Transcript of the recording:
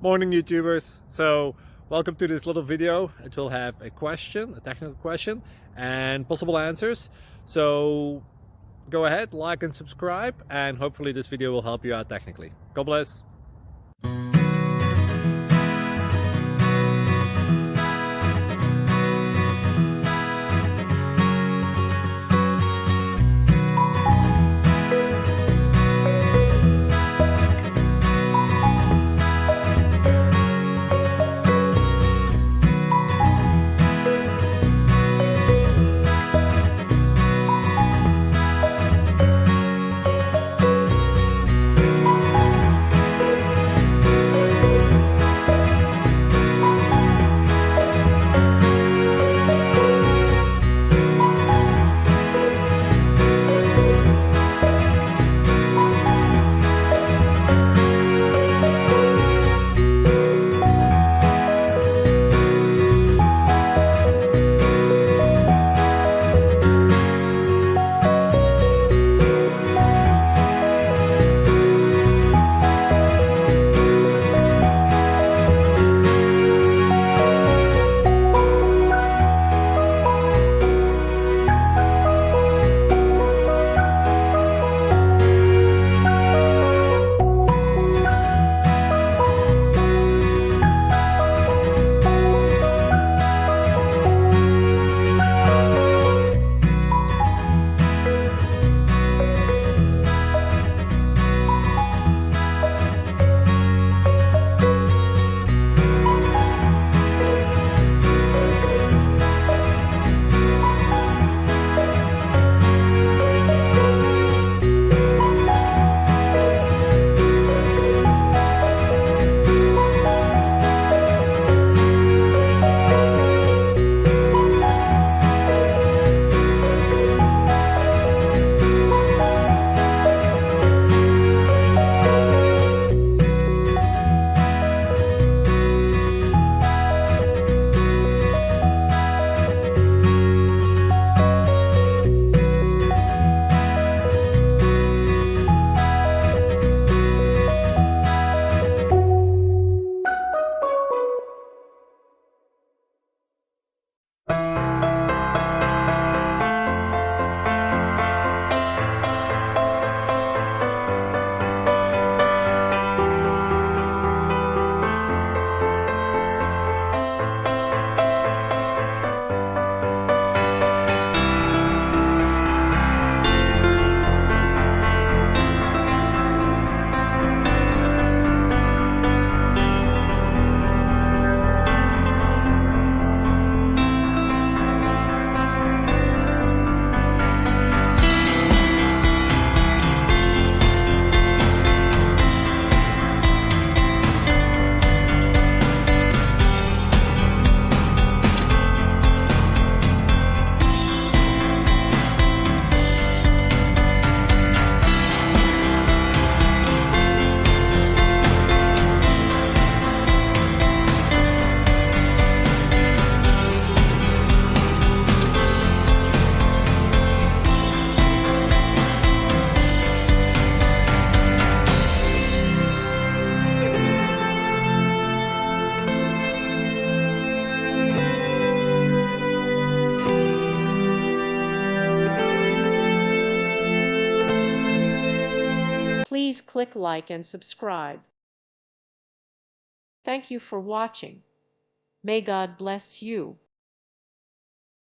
Morning YouTubers. So welcome to this little video. It will have a question, a technical question, and possible answers. So go ahead, like and subscribe, and hopefully this video will help you out technically. God bless. Please click like and subscribe. Thank you for watching. May God bless you.